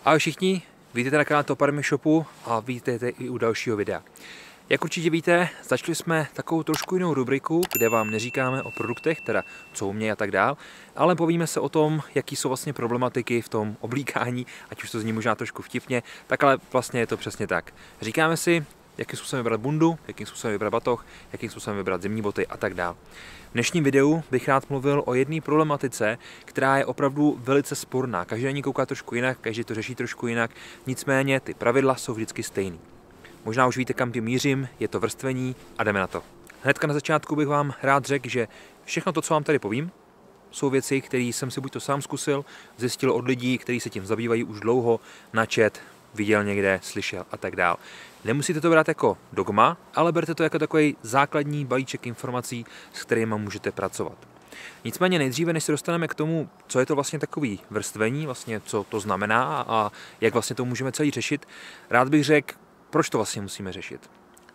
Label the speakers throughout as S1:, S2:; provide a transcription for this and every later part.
S1: Ahoj všichni, vítejte na kanále Top Army Shopu a vítejte i u dalšího videa. Jak určitě víte, začali jsme takovou trošku jinou rubriku, kde vám neříkáme o produktech, teda co umějí a tak dál, ale povíme se o tom, jaký jsou vlastně problematiky v tom oblíkání, ať už to zní možná trošku vtipně, tak ale vlastně je to přesně tak. Říkáme si, jakým způsobem vybrat bundu, jakým způsobem vybrat batoh, jakým způsobem vybrat zimní boty a tak dál. V dnešním videu bych rád mluvil o jedné problematice, která je opravdu velice sporná. Každý na ní kouká trošku jinak, každý to řeší trošku jinak, nicméně ty pravidla jsou vždycky stejný. Možná už víte, kam tím mířím, je to vrstvení a jdeme na to. Hnedka na začátku bych vám rád řekl, že všechno to, co vám tady povím, jsou věci, které jsem si buď to sám zkusil, zjistil od lidí, kteří se tím zabývají už dlouho, načet, viděl někde, slyšel a tak dál. Nemusíte to brát jako dogma, ale berte to jako takový základní balíček informací, s kterými můžete pracovat. Nicméně nejdříve, než se dostaneme k tomu, co je to vlastně takový vrstvení, vlastně co to znamená a jak vlastně to můžeme celý řešit, rád bych řekl, proč to vlastně musíme řešit.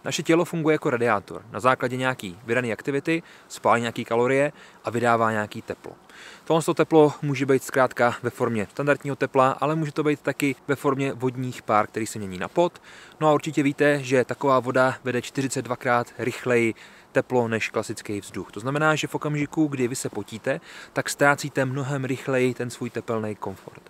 S1: Naše tělo funguje jako radiátor. Na základě nějaký vydané aktivity spálí nějaké kalorie a vydává nějaké teplo. Tohle teplo může být zkrátka ve formě standardního tepla, ale může to být taky ve formě vodních pár, který se mění na pod. No a určitě víte, že taková voda vede 42krát rychleji teplo než klasický vzduch. To znamená, že v okamžiku, kdy vy se potíte, tak ztrácíte mnohem rychleji ten svůj tepelný komfort.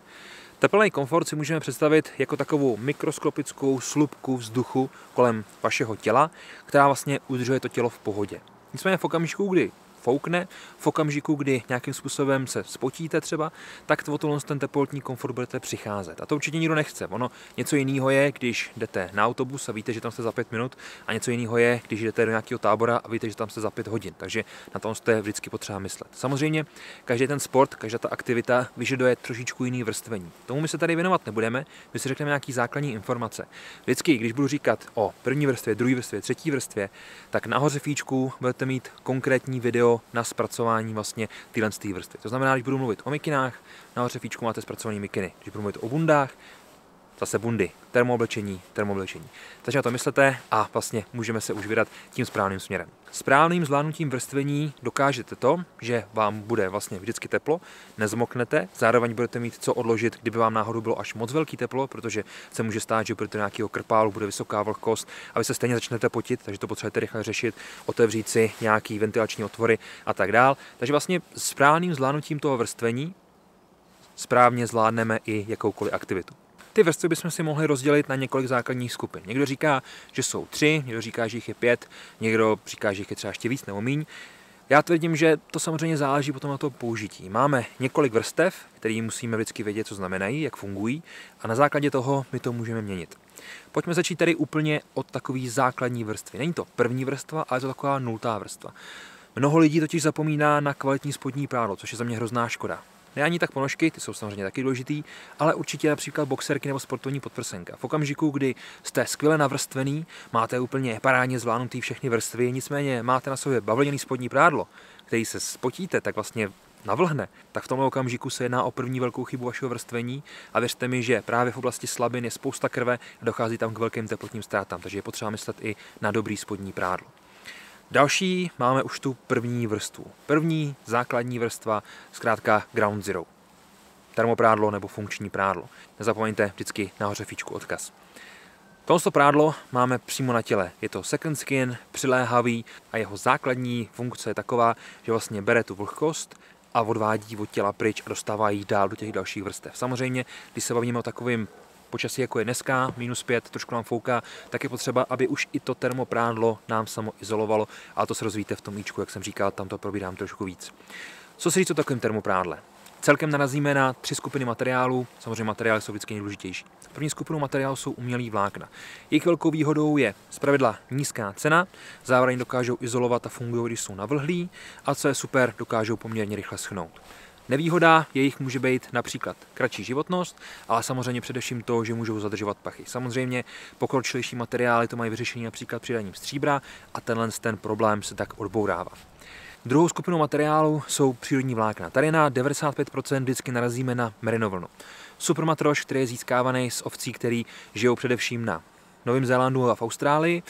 S1: Tepelný komfort si můžeme představit jako takovou mikroskopickou slupku vzduchu kolem vašeho těla, která vlastně udržuje to tělo v pohodě. Nicméně v okamžiku, kdy foukne, v okamžiku, kdy nějakým způsobem se spotíte třeba, tak ten teplotní komfort budete přicházet. A to určitě nikdo nechce. Ono něco jiného je, když jdete na autobus a víte, že tam jste za 5 minut, a něco jiného je, když jdete do nějakého tábora a víte, že tam jste za 5 hodin. Takže na tom jste vždycky potřeba myslet. Samozřejmě, každý ten sport, každá ta aktivita vyžaduje trošičku jiný vrstvení. Tomu my se tady věnovat nebudeme, my si řekneme nějaký základní informace. Vždycky, když budu říkat o první vrstvě, druhé vrstvě, třetí vrstvě, tak nahoře fíčku budete mít konkrétní video na zpracování vlastně téhle vrstvy. To znamená, když budu mluvit o mikinách, nahoře fíčku máte zpracované mikiny. Když budu mluvit o bundách, zase bundy, termooblečení. Takže na to myslete a vlastně můžeme se už vydat tím správným směrem. Správným zvládnutím vrstvení dokážete to, že vám bude vlastně vždycky teplo, nezmoknete, zároveň budete mít co odložit, kdyby vám náhodou bylo až moc velký teplo, protože se může stát, že budete nějakého krpálu, bude vysoká vlhkost a vy se stejně začnete potit, takže to potřebujete rychle řešit, otevřít si nějaký ventilační otvory a tak dál. Takže vlastně správným zvládnutím toho vrstvení správně zvládneme i jakoukoliv aktivitu. Ty vrstvy bychom si mohli rozdělit na několik základních skupin. Někdo říká, že jsou 3, někdo říká, že jich je 5, někdo říká, že jich je třeba ještě víc nebo míň. Já tvrdím, že to samozřejmě záleží potom na to použití. Máme několik vrstev, které musíme vždycky vědět, co znamenají, jak fungují, a na základě toho my to můžeme měnit. Pojďme začít tady úplně od takové základní vrstvy. Není to první vrstva, ale je to taková nultá vrstva. Mnoho lidí totiž zapomíná na kvalitní spodní prádlo, což je za mě hrozná škoda. Ne ani tak ponožky, ty jsou samozřejmě taky důležitý, ale určitě například boxerky nebo sportovní podprsenka. V okamžiku, kdy jste skvěle navrstvený, máte úplně parádně zvládnutý všechny vrstvy, nicméně máte na sobě bavlněný spodní prádlo, který se spotíte, tak vlastně navlhne, tak v tomhle okamžiku se jedná o první velkou chybu vašeho vrstvení a věřte mi, že právě v oblasti slabin je spousta krve a dochází tam k velkým teplotním ztrátám, takže je potřeba myslet i na dobrý spodní prádlo. Další máme už tu první vrstvu. První základní vrstva, zkrátka ground zero. Termoprádlo nebo funkční prádlo. Nezapomeňte vždycky nahoře fíčku odkaz. Tohle prádlo máme přímo na těle. Je to second skin, přiléhavý a jeho základní funkce je taková, že vlastně bere tu vlhkost a odvádí od těla pryč a dostává ji dál do těch dalších vrstev. Samozřejmě, když se bavíme o takovým počasí, jako je dneska, -5, trošku nám fouká, tak je potřeba, aby už i to termoprádlo nám samo izolovalo, a to se rozvíjíte v tom íčku, jak jsem říkal, tam to probírám trošku víc. Co si říct o takovém termoprádle? Celkem narazíme na 3 skupiny materiálů, samozřejmě materiály jsou vždycky nejdůležitější. První skupinu materiálů jsou umělý vlákna. Jejich velkou výhodou je zpravidla nízká cena, zároveň dokážou izolovat a fungují, když jsou navlhlí, a co je super, dokážou poměrně rychle schnout. Nevýhoda jejich může být například kratší životnost, ale samozřejmě především to, že můžou zadržovat pachy. Samozřejmě pokročilejší materiály to mají vyřešení například přidáním stříbra a ten problém se tak odbourává. Druhou skupinou materiálu jsou přírodní vlákna. Tady na 95% vždycky narazíme na merinovlnu. Supermatroš, který je získávaný z ovcí, který žijou především na Novém Zélandu a v Austrálii.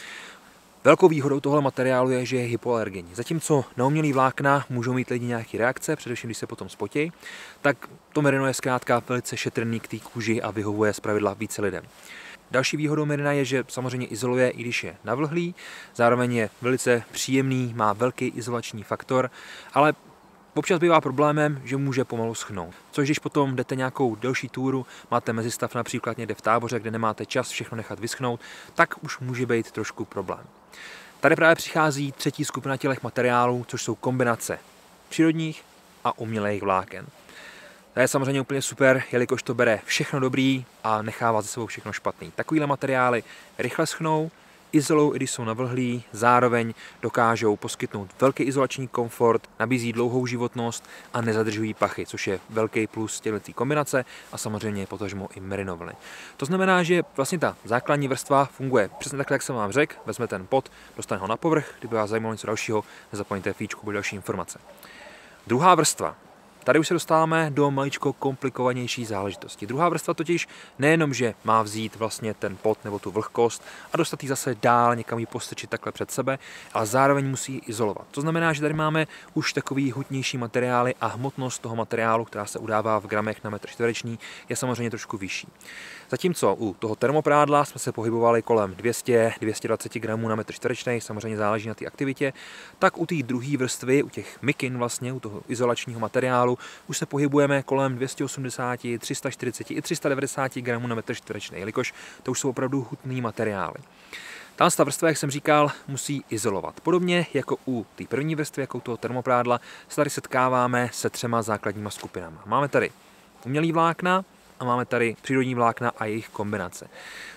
S1: Velkou výhodou tohle materiálu je, že je hypoalergenní. Zatímco na umělý vlákna můžou mít lidi nějaké reakce, především když se potom spotí, tak to merino je zkrátka velice šetrný k té kůži a vyhovuje zpravidla více lidem. Další výhodou merina je, že samozřejmě izoluje, i když je navlhlý, zároveň je velice příjemný, má velký izolační faktor, ale občas bývá problémem, že může pomalu schnout. Což když potom jdete nějakou delší túru, máte mezistav například někde v táboře, kde nemáte čas všechno nechat vyschnout, tak už může být trošku problém. Tady právě přichází třetí skupina těchto materiálů, což jsou kombinace přírodních a umělých vláken. To je samozřejmě úplně super, jelikož to bere všechno dobrý a nechává za sebou všechno špatný. Takovýhle materiály rychle schnou, izolují, i když jsou navlhlí, zároveň dokážou poskytnout velký izolační komfort, nabízí dlouhou životnost a nezadržují pachy, což je velký plus těchto kombinace a samozřejmě potažmo i merino vlny. To znamená, že vlastně ta základní vrstva funguje přesně takhle, jak jsem vám řekl, vezme ten pot, dostane ho na povrch, kdyby vás zajímalo něco dalšího, nezapomeňte fíčku, bude další informace. Druhá vrstva. Tady už se dostáváme do maličko komplikovanější záležitosti. Druhá vrstva totiž nejenom, že má vzít vlastně ten pot nebo tu vlhkost a dostat ji zase dál, někam ji postrčit takhle před sebe, ale zároveň musí ji izolovat. To znamená, že tady máme už takový hutnější materiály a hmotnost toho materiálu, která se udává v gramech na metr čtvereční, je samozřejmě trošku vyšší. Zatímco u toho termoprádla jsme se pohybovali kolem 200-220 gramů na metr čtvereční, samozřejmě záleží na té aktivitě, tak u té druhé vrstvy, u těch mikin vlastně, u toho izolačního materiálu, už se pohybujeme kolem 280, 340 i 390 gramů na metr čtvereční, jelikož to už jsou opravdu hutný materiály. Ta vrstva, jak jsem říkal, musí izolovat. Podobně jako u té první vrstvy, jako u toho termoprádla, se tady setkáváme se třema základníma skupinami. Máme tady umělý vlákna a máme tady přírodní vlákna a jejich kombinace.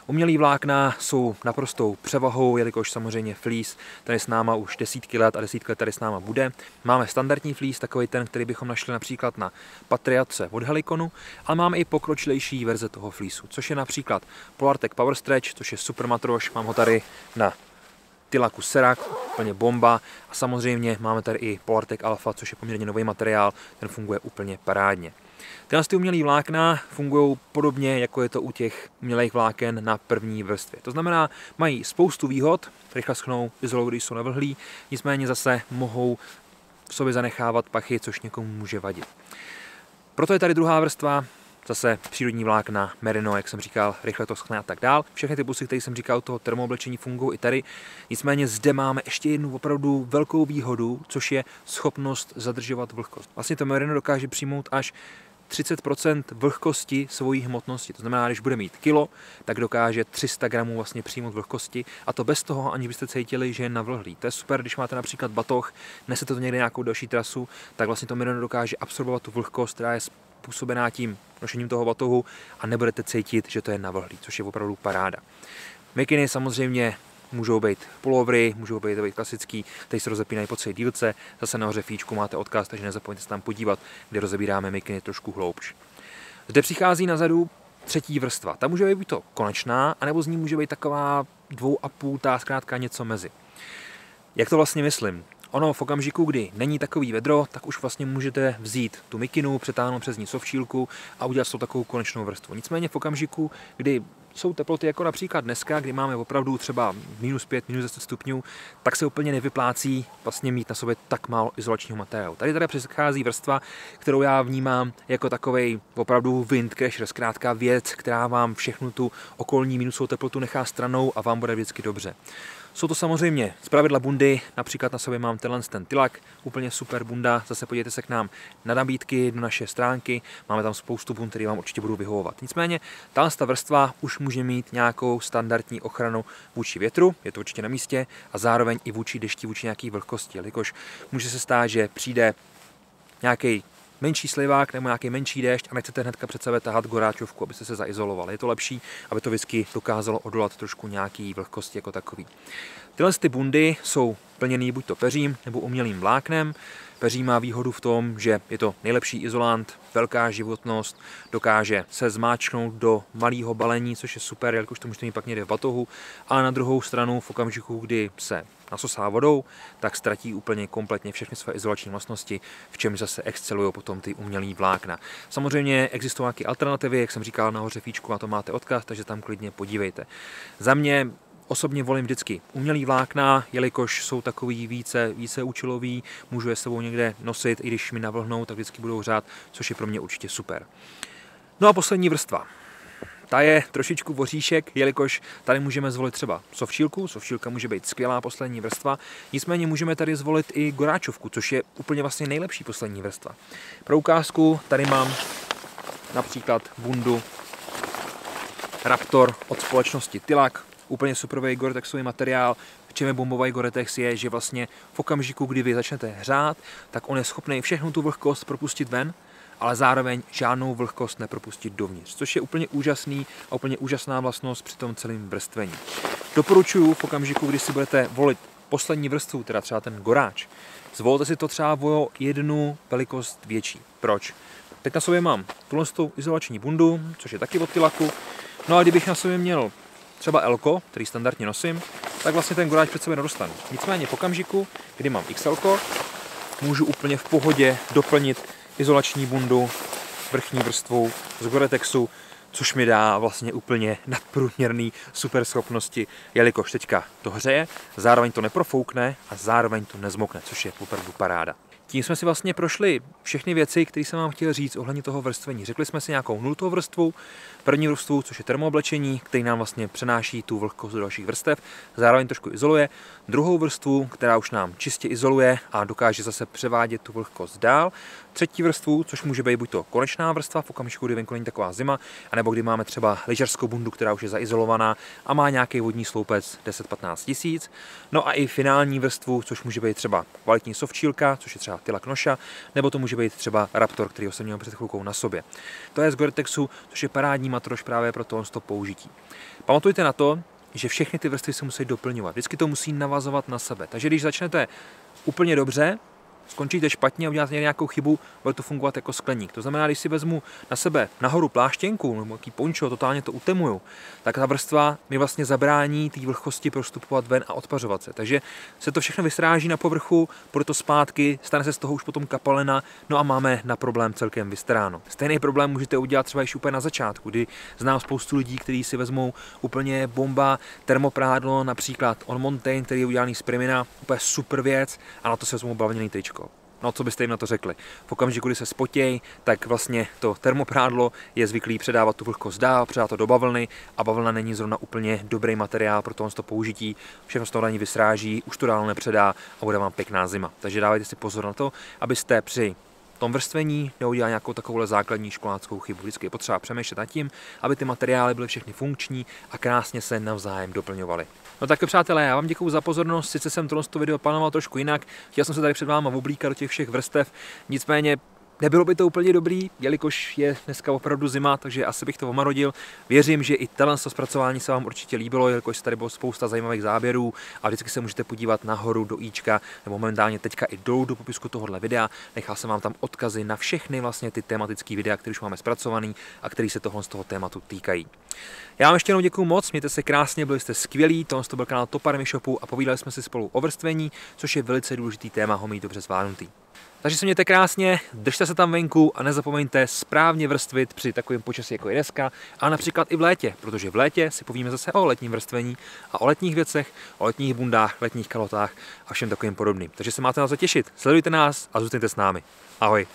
S1: Umělý vlákna jsou naprostou převahou, jelikož samozřejmě fleece tady s náma už desítky let a desítky let tady s náma bude. Máme standardní fleece, takový ten, který bychom našli například na Patriotce od Heliconu, ale máme i pokročilejší verze toho fleeceu, což je například Polartec Power Stretch, což je super matroš, mám ho tady na Tilaku Serac, úplně bomba, a samozřejmě máme tady i Polartec Alpha, což je poměrně nový materiál, ten funguje úplně parádně. Tyhle umělé vlákna fungují podobně, jako je to u těch umělých vláken na první vrstvě. To znamená, mají spoustu výhod, rychle schnou, izolují, když jsou navlhlí, nicméně zase mohou v sobě zanechávat pachy, což někomu může vadit. Proto je tady druhá vrstva, zase přírodní vlákna, merino, jak jsem říkal, rychle to schne a tak dál. Všechny ty plusy, které jsem říkal, toho termooblečení fungují i tady. Nicméně zde máme ještě jednu opravdu velkou výhodu, což je schopnost zadržovat vlhkost. Vlastně to merino dokáže přijmout až 30% vlhkosti svojí hmotnosti. To znamená, když bude mít kilo, tak dokáže 300 gramů vlastně přijmout vlhkosti, a to bez toho, aniž byste cítili, že je navlhlý. To je super, když máte například batoh, nesete to někde nějakou další trasu, tak vlastně to merino dokáže absorbovat tu vlhkost, která je způsobená tím nošením toho batohu, a nebudete cítit, že to je navlhlý, což je opravdu paráda. Mikiny samozřejmě můžou být pullovery, můžou být klasický, tady se rozepínají po celé dílce, zase nahoře fíčku máte odkaz, takže nezapomeňte se tam podívat, kde rozebíráme mikiny trošku hloubš. Zde přichází nazadu třetí vrstva. Ta může být to konečná, anebo z ní může být taková 2,5, zkrátka něco mezi. Jak to vlastně myslím? Ono v okamžiku, kdy není takový vedro, tak už vlastně můžete vzít tu mikinu, přetáhnout přes ní sovčílku a udělat s tou takovou konečnou vrstvu. Nicméně v okamžiku, kdy jsou teploty jako například dneska, kdy máme opravdu třeba -5, -10 stupňů, tak se úplně nevyplácí vlastně mít na sobě tak málo izolačního materiálu. Tady přichází vrstva, kterou já vnímám jako takovej opravdu windcrasher, zkrátka věc, která vám všechnu tu okolní minusovou teplotu nechá stranou a vám bude vždycky dobře. Jsou to samozřejmě zpravidla bundy, například na sobě mám ten Tilak, úplně super bunda, zase podívejte se k nám na nabídky, do naše stránky, máme tam spoustu bund, které vám určitě budou vyhovovat. Nicméně ta vrstva už může mít nějakou standardní ochranu vůči větru, je to určitě na místě, a zároveň i vůči dešti, vůči nějaký vlhkosti, jelikož může se stát, že přijde nějaký menší slivák nebo nějaký menší déšť a nechcete hnedka před sebe tahat goráčovku, abyste se zaizolovali. Je to lepší, aby to whisky dokázalo odolat trošku nějaký vlhkosti jako takový. Tyhle ty bundy jsou plněný buď to peřím nebo umělým vláknem. Peří má výhodu v tom, že je to nejlepší izolant, velká životnost, dokáže se zmáčknout do malého balení, což je super, jelikož to můžete mít pak někde v batohu, ale na druhou stranu v okamžiku, kdy se nasosá vodou, tak ztratí úplně kompletně všechny své izolační vlastnosti, v čem zase excelují potom ty umělý vlákna. Samozřejmě existují nějaké alternativy, jak jsem říkal, nahoře fíčku, na to máte odkaz, takže tam klidně podívejte. Za mě osobně volím vždycky umělý vlákna, jelikož jsou takový více účelový, můžu je s sebou někde nosit, i když mi navlhnou, tak vždycky budou hřát, což je pro mě určitě super. No a poslední vrstva. Ta je trošičku voříšek, jelikož tady můžeme zvolit třeba sovčílku. Sovčílka může být skvělá poslední vrstva, nicméně můžeme tady zvolit i goráčovku, což je úplně vlastně nejlepší poslední vrstva. Pro ukázku tady mám například bundu Raptor od společnosti Tilak. Úplně superový Gore-Texový materiál. V čem je bombový Gore-Tex je, že vlastně v okamžiku, kdy vy začnete hřát, tak on je schopný všechnu tu vlhkost propustit ven, ale zároveň žádnou vlhkost nepropustit dovnitř, což je úplně úžasný a úplně úžasná vlastnost při tom celém vrstvení. Doporučuji v okamžiku, kdy si budete volit poslední vrstvu, teda třeba ten goráč, zvolte si to třeba o jednu velikost větší. Proč? Teď na sobě mám tuhle izolační bundu, což je taky od Tilaku. No a kdybych na sobě měl třeba Elko, který standardně nosím, tak vlastně ten goráč před sebe nedostanu. Nicméně v okamžiku, kdy mám XL, můžu úplně v pohodě doplnit izolační bundu vrchní vrstvou z Gore-Texu, což mi dá vlastně úplně nadprůměrný super schopnosti, jelikož teďka to hřeje, zároveň to neprofoukne a zároveň to nezmokne, což je opravdu paráda. Tím jsme si vlastně prošli všechny věci, které jsem vám chtěl říct ohledně toho vrstvení. Řekli jsme si nějakou nultou vrstvu, první vrstvu, což je termooblečení, který nám vlastně přenáší tu vlhkost do dalších vrstev, zároveň trošku izoluje. Druhou vrstvu, která už nám čistě izoluje a dokáže zase převádět tu vlhkost dál. Třetí vrstvu, což může být buď to konečná vrstva v okamžiku, kdy venku není taková zima, anebo kdy máme třeba lyžařskou bundu, která už je zaizolovaná a má nějaký vodní sloupec 10-15 tisíc. No a i finální vrstvu, což může být třeba kvalitní sovčílka, což je třeba Tilak Noša, nebo to může být třeba Raptor, který jsem měl před chvilkou na sobě. To je z Gore-Texu, což je parádní matroš právě pro tohle použití. Pamatujte na to, že všechny ty vrstvy se musí doplňovat. Vždycky to musí navazovat na sebe. Takže když začnete úplně dobře, skončíte špatně a uděláte nějakou chybu, bude to fungovat jako skleník. To znamená, když si vezmu na sebe nahoru pláštěnku nebo nějaký pončo, totálně to utemuju, tak ta vrstva mi vlastně zabrání té vlhkosti prostupovat ven a odpařovat se. Takže se to všechno vysráží na povrchu, půjde to zpátky, stane se z toho už potom kapalina, no a máme na problém celkem vystaráno. Stejný problém můžete udělat třeba již úplně na začátku, kdy znám spoustu lidí, kteří si vezmou úplně bomba termoprádlo, například On Mountain, který je udělaný z Primina, úplně super věc, a na to se vezmou bavlněný tričko. No, co byste jim na to řekli? V okamžiku, kdy se spotěj, tak vlastně to termoprádlo je zvyklý předávat tu vlhkost dál, předávat to do bavlny a bavlna není zrovna úplně dobrý materiál pro to použití. Všechno z toho na ní vysráží, už to dál nepředá a bude vám pěkná zima. Takže dávajte si pozor na to, abyste při tom vrstvení neudělal nějakou takovou základní školáckou chybu. Vždycky je potřeba přemýšlet nad tím, aby ty materiály byly všechny funkční a krásně se navzájem doplňovaly. No tak přátelé, já vám děkuji za pozornost. Sice jsem tohle video plánoval trošku jinak, chtěl jsem se tady před váma oblíkat do těch všech vrstev, nicméně nebylo by to úplně dobrý, jelikož je dneska opravdu zima, takže asi bych to omarodil. Věřím, že i tohle zpracování se vám určitě líbilo, jelikož tady bylo spousta zajímavých záběrů a vždycky se můžete podívat nahoru do íčka, nebo momentálně teďka i dolů do popisku tohohle videa. Nechal jsem vám tam odkazy na všechny vlastně ty tematické videa, které už máme zpracovaný a které se z toho tématu týkají. Já vám ještě jednou děkuji moc, mějte se krásně, byli jste skvělí, tohle byl kanál Top Army Shopu a povídali jsme si spolu o vrstvení, což je velice důležitý téma ho mít dobře zvládnutý. Takže se mějte krásně, držte se tam venku a nezapomeňte správně vrstvit při takovém počasí jako je dneska a například i v létě, protože v létě si povíme zase o letním vrstvení a o letních věcech, o letních bundách, letních kalotách a všem takovým podobným. Takže se máte na co těšit, sledujte nás a zůstaňte s námi. Ahoj.